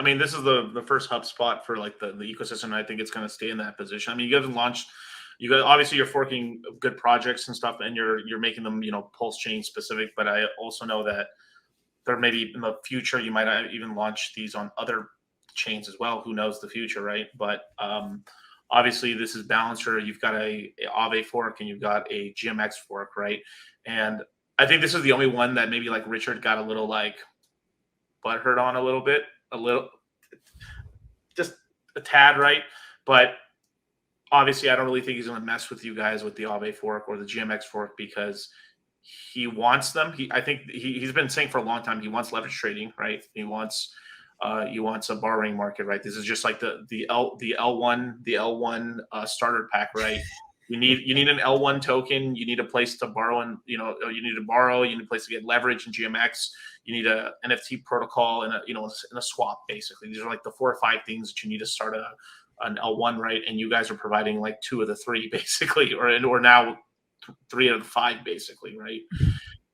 I mean, this is the first hub spot for like the ecosystem. And I think it's going to stay in that position. I mean, you guys launched. You guys obviously you're forking good projects and stuff, and you're making them pulse chain specific. But I also know that there maybe in the future you might even launch these on other chains as well. Who knows the future, right? But obviously this is Balancer. You've got a Aave fork and you've got a GMX fork, right? And I think this is the only one that maybe like Richard got a little like butthurt on a little, just a tad, right? But obviously, I don't really think he's going to mess with you guys with the Aave fork or the GMX fork because he wants them. I think he's been saying for a long time he wants leverage trading, right? He wants a borrowing market, right? This is just like the L1 starter pack, right? You need an L1 token. You need a place to borrow, and you need to borrow. You need a place to get leverage in GMX. You need a NFT protocol and a swap. Basically, these are like the 4 or 5 things that you need to start an L1, right? And you guys are providing like 2 of the 3, basically, or now 3 out of the 5, basically, right?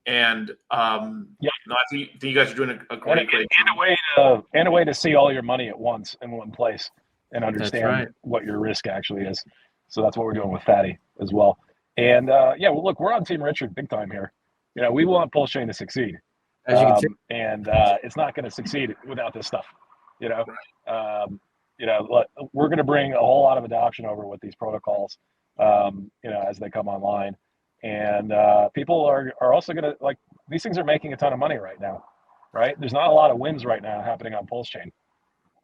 And no, I think you guys are doing a great and a way to see all your money at once in one place and understand what your risk actually is. So that's what we're doing with Fatty as well. And well, look, we're on Team Richard big time here. We want Pulse Chain to succeed, as you can see. and it's not going to succeed without this stuff. We're going to bring a whole lot of adoption over with these protocols, as they come online. And people are also going to, like, these things are making a ton of money right now, right? There's not a lot of wins right now happening on Pulse Chain,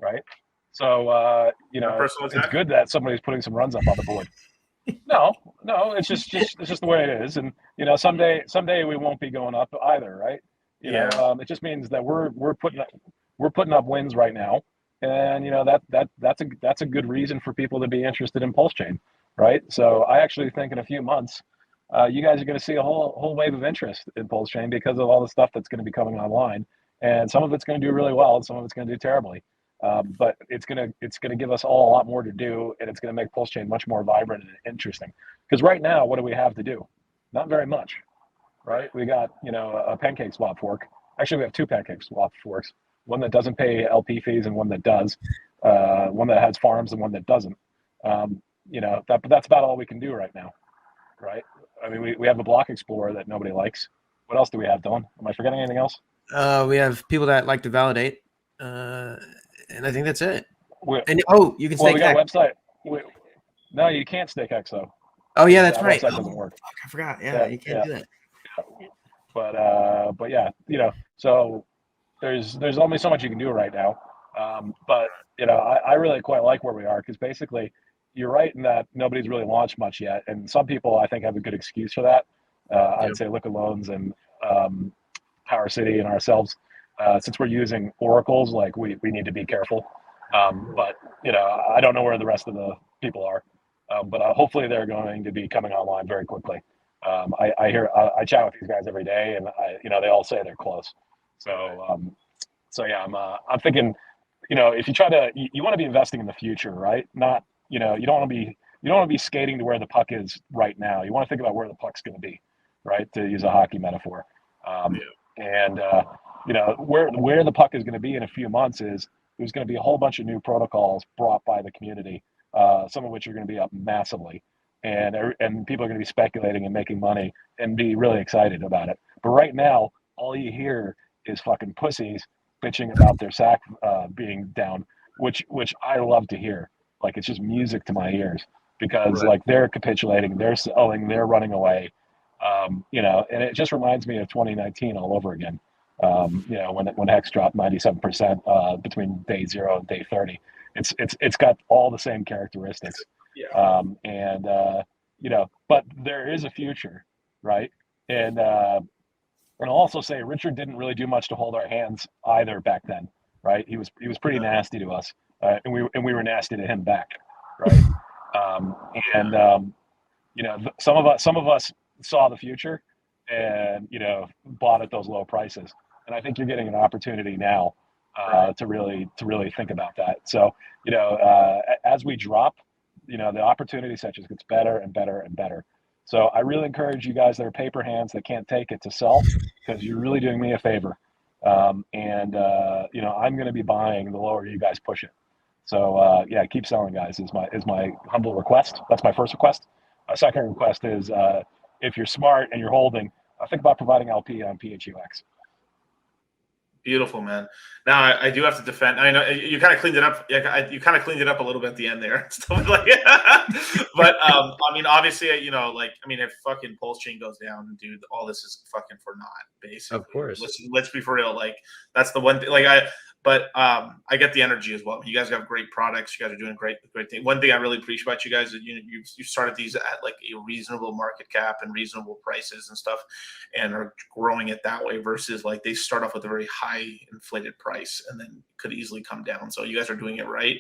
right? So, it's good that somebody's putting some runs up on the board. No, it's just the way it is. And, someday we won't be going up either, right? It just means that we're putting up wins right now. And, that's a good reason for people to be interested in Pulse Chain, right? So I actually think in a few months, you guys are going to see a whole wave of interest in Pulse Chain because of all the stuff that's going to be coming online, and some of it's going to do really well, and some of it's going to do terribly. But it's going to give us all a lot more to do, and it's going to make Pulse Chain much more vibrant and interesting. Because right now, what do we have to do? Not very much, right? We got a pancake swap fork. Actually, we have 2 pancake swap forks. One that doesn't pay LP fees and one that does. One that has farms and one that doesn't. That's about all we can do right now, right? I mean, we have a block explorer that nobody likes. What else do we have, Dylan? Am I forgetting anything else? We have people that like to validate, and I think that's it. You can stake. We got a website. No, you can't stake HEX though. Oh yeah, that's right. That doesn't work. Fuck, I forgot. Yeah, you can't do that. But yeah, so there's only so much you can do right now. But I really quite like where we are because basically, you're right in that nobody's really launched much yet, and some people I think have a good excuse for that. I'd say Liquid Loans and Power City and ourselves, since we're using oracles, like we need to be careful. But I don't know where the rest of the people are, but hopefully they're going to be coming online very quickly. I chat with these guys every day, and they all say they're close. So yeah, I'm thinking, if you you want to be investing in the future, right? Not you don't want to be skating to where the puck is right now. You want to think about where the puck's going to be, right? To use a hockey metaphor. And where the puck is going to be in a few months is there's going to be a whole bunch of new protocols brought by the community, some of which are going to be up massively, and people are going to be speculating and making money and be really excited about it. But right now, all you hear is fucking pussies bitching about their sack being down, which I love to hear. Like, it's just music to my ears because like they're capitulating, they're selling, they're running away. And it just reminds me of 2019 all over again. When HEX dropped 97% between day 0 and day 30, it's got all the same characteristics. But there is a future, right? And I'll also say Richard didn't really do much to hold our hands either back then, right? He was pretty nasty to us, and we were nasty to him back, right? Some of us saw the future and bought at those low prices, and I think you're getting an opportunity now to really think about that. So as we drop, the opportunity set just gets better and better and better. So I really encourage you guys that are paper hands that can't take it to sell, because you're really doing me a favor. You know, I'm going to be buying the lower you guys push it. So yeah, keep selling, guys. Is my humble request. That's my first request. My second request is if you're smart and you're holding, think about providing LP on PHUX. Beautiful, man. Now I do have to defend. I know you kind of cleaned it up. You kind of cleaned it up a little bit at the end there, stuff like. But I mean, obviously, you know, like I mean, if fucking pulse chain goes down, dude, all this is fucking for naught, basically. Of course. Let's be for real. Like that's the one thing. But I get the energy as well. You guys have great products. You guys are doing great thing. One thing I really appreciate about you guys is you started these at like a reasonable market cap and reasonable prices and stuff, and are growing it that way versus like they start off with a very high inflated price and then could easily come down. So you guys are doing it right.